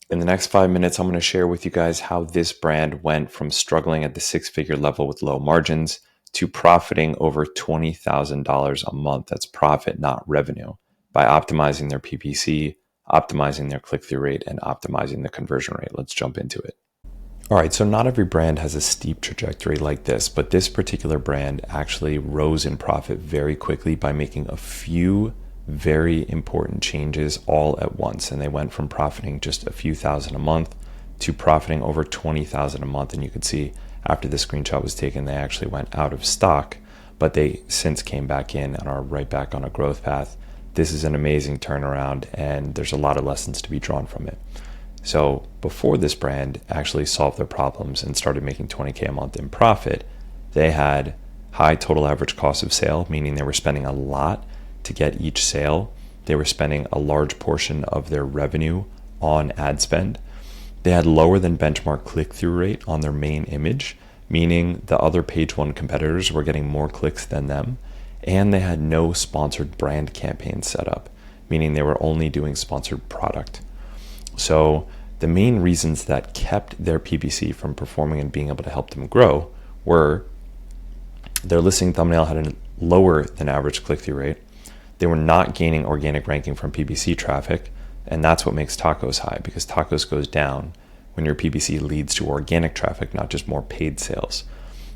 In the next 5 minutes, I'm going to share with you guys how this brand went from struggling at the six-figure level with low margins to profiting over $20,000 a month. That's profit, not revenue, by optimizing their PPC, optimizing their click-through rate, and optimizing the conversion rate. Let's jump into it. All right, so not every brand has a steep trajectory like this, but this particular brand actually rose in profit very quickly by making a few very important changes all at once. And they went from profiting just a few thousand a month to profiting over 20,000 a month. And you can see after the screenshot was taken, they actually went out of stock, but they since came back in and are right back on a growth path. This is an amazing turnaround, and there's a lot of lessons to be drawn from it. So before this brand actually solved their problems and started making 20K a month in profit, they had high total average cost of sale, meaning they were spending a lot to get each sale. They were spending a large portion of their revenue on ad spend. They had lower than benchmark click-through rate on their main image, meaning the other page one competitors were getting more clicks than them. And they had no sponsored brand campaigns set up, meaning they were only doing sponsored product. So the main reasons that kept their PPC from performing and being able to help them grow were their listing thumbnail had a lower than average click-through rate. They were not gaining organic ranking from PPC traffic, and that's what makes tacos high, because tacos goes down when your PPC leads to organic traffic, not just more paid sales.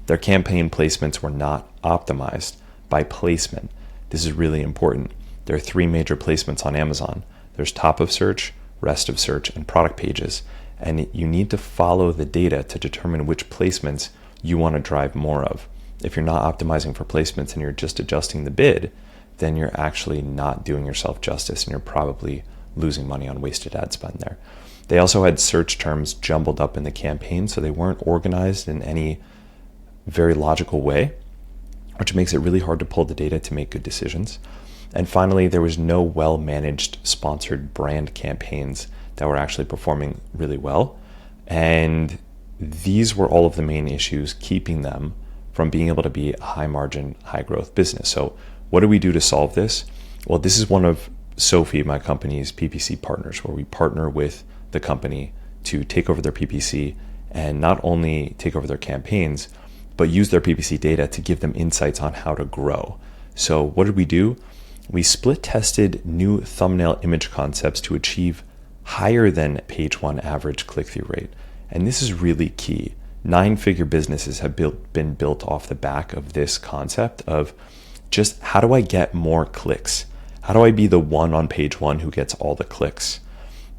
Their campaign placements were not optimized by placement. This is really important. There are three major placements on Amazon. There's top of search, rest of search, and product pages. And you need to follow the data to determine which placements you want to drive more of. If you're not optimizing for placements and you're just adjusting the bid, then you're actually not doing yourself justice, and you're probably losing money on wasted ad spend there. They also had search terms jumbled up in the campaign, so they weren't organized in any very logical way, which makes it really hard to pull the data to make good decisions. And finally, there was no well-managed sponsored brand campaigns that were actually performing really well. And these were all of the main issues keeping them from being able to be a high margin, high growth business. So what do we do to solve this? Well, this is one of Sophie, my company's PPC partners, where we partner with the company to take over their PPC and not only take over their campaigns, but use their PPC data to give them insights on how to grow. So what did we do? We split tested new thumbnail image concepts to achieve higher than page one average click-through rate. And this is really key. 9-figure businesses have been built off the back of this concept of just how do I get more clicks? How do I be the one on page one who gets all the clicks?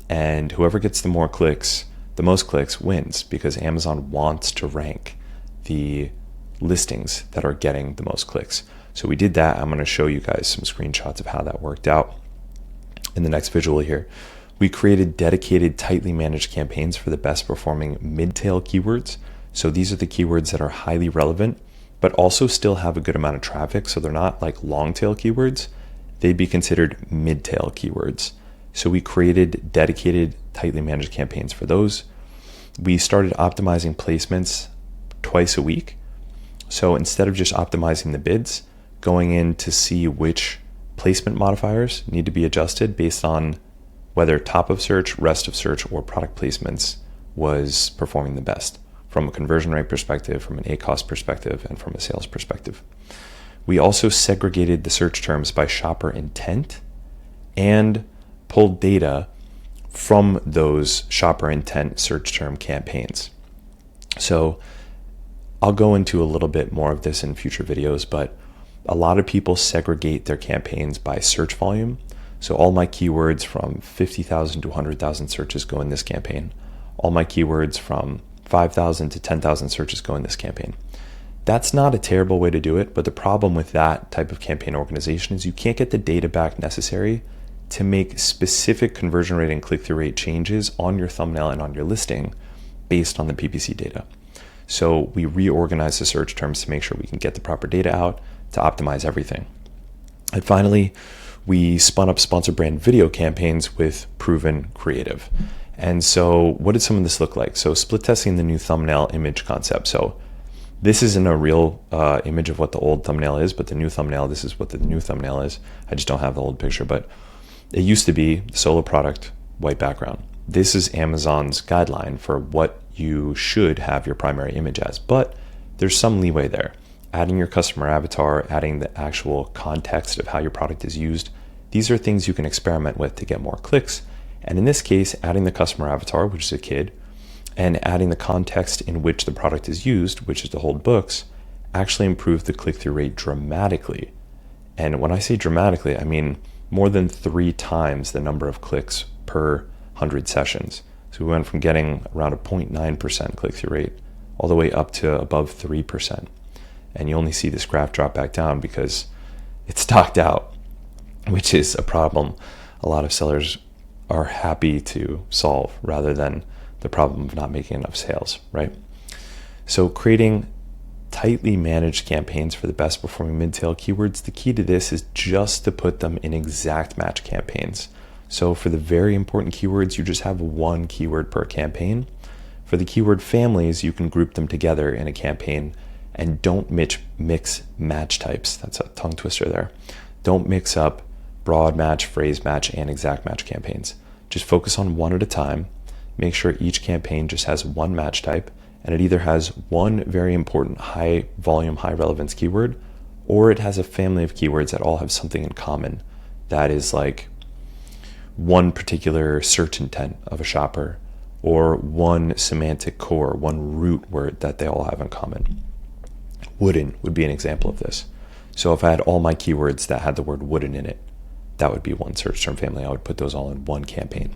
And whoever gets the most clicks wins, because Amazon wants to rank the listings that are getting the most clicks. So we did that. I'm going to show you guys some screenshots of how that worked out in the next visual here. We created dedicated, tightly managed campaigns for the best performing mid-tail keywords. So these are the keywords that are highly relevant, but also still have a good amount of traffic. So they're not like long-tail keywords. They'd be considered mid-tail keywords. So we created dedicated, tightly managed campaigns for those. We started optimizing placements twice a week. So instead of just optimizing the bids, going in to see which placement modifiers need to be adjusted based on whether top of search, rest of search, or product placements was performing the best from a conversion rate perspective, from an ACoS perspective, and from a sales perspective. We also segregated the search terms by shopper intent and pulled data from those shopper intent search term campaigns. So I'll go into a little bit more of this in future videos, but a lot of people segregate their campaigns by search volume. So all my keywords from 50,000 to 100,000 searches go in this campaign. All my keywords from 5,000 to 10,000 searches go in this campaign. That's not a terrible way to do it, but the problem with that type of campaign organization is you can't get the data back necessary to make specific conversion rate and click-through rate changes on your thumbnail and on your listing based on the PPC data. So we reorganized the search terms to make sure we can get the proper data out to optimize everything. And finally, we spun up sponsored brand video campaigns with proven creative. And so what did some of this look like? So split testing the new thumbnail image concept. So this isn't a real image of what the old thumbnail is, but the new thumbnail, this is what the new thumbnail is. I just don't have the old picture, but it used to be solo product, white background. this is Amazon's guideline for what you should have your primary image as, but there's some leeway there. Adding your customer avatar, adding the actual context of how your product is used, these are things you can experiment with to get more clicks. And in this case, adding the customer avatar, which is a kid, and adding the context in which the product is used, which is to hold books, actually improved the click-through rate dramatically. And when I say dramatically, I mean more than 3 times the number of clicks per 100 sessions. So we went from getting around a 0.9% click-through rate all the way up to above 3%. And you only see this graph drop back down because it's stocked out, which is a problem a lot of sellers are happy to solve rather than the problem of not making enough sales, right? So creating tightly managed campaigns for the best performing mid-tail keywords, the key to this is just to put them in exact match campaigns. So for the very important keywords, you just have 1 keyword per campaign. For the keyword families, you can group them together in a campaign, and don't mix match types. That's a tongue twister there. Don't mix up broad match, phrase match, and exact match campaigns. Just focus on one at a time. Make sure each campaign just has 1 match type, and it either has 1 very important high volume, high relevance keyword, or it has a family of keywords that all have something in common. That is like one particular search intent of a shopper, or one semantic core, one root word that they all have in common. Wooden would be an example of this. So if I had all my keywords that had the word wooden in it, that would be one search term family. I would put those all in 1 campaign.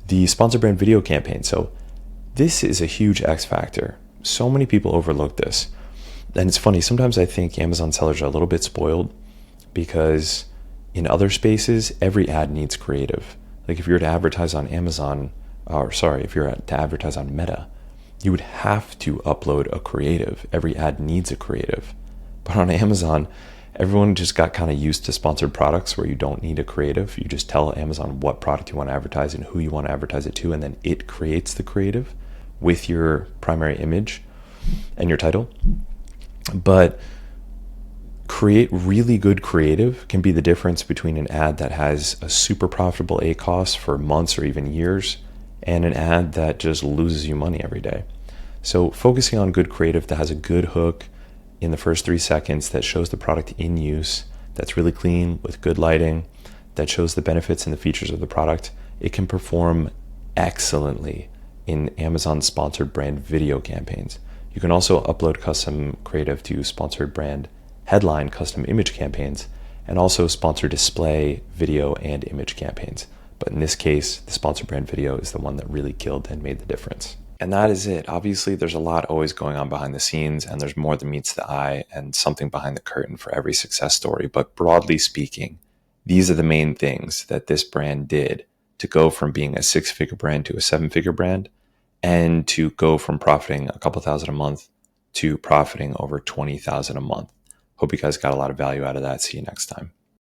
The sponsor brand video campaign. So this is a huge X factor. So many people overlook this. And it's funny, sometimes I think Amazon sellers are a little bit spoiled because in other spaces, every ad needs creative. Like if you were to advertise on Amazon, if you're to advertise on Meta, you would have to upload a creative. Every ad needs a creative. But on Amazon, everyone just got kind of used to sponsored products where you don't need a creative. You just tell Amazon what product you want to advertise and who you want to advertise it to, and then it creates the creative with your primary image and your title. But create really good creative can be the difference between an ad that has a super profitable ACoS for months or even years and an ad that just loses you money every day. So focusing on good creative that has a good hook in the first 3 seconds, that shows the product in use, that's really clean with good lighting, that shows the benefits and the features of the product, it can perform excellently in Amazon sponsored brand video campaigns. You can also upload custom creative to sponsored brand headline custom image campaigns, and also sponsor display video and image campaigns. But in this case, the sponsored brand video is the one that really killed and made the difference. And that is it. Obviously, there's a lot always going on behind the scenes, and there's more than meets the eye and something behind the curtain for every success story. But broadly speaking, these are the main things that this brand did to go from being a 6-figure brand to a 7-figure brand, and to go from profiting a couple thousand a month to profiting over 20,000 a month. Hope you guys got a lot of value out of that. See you next time.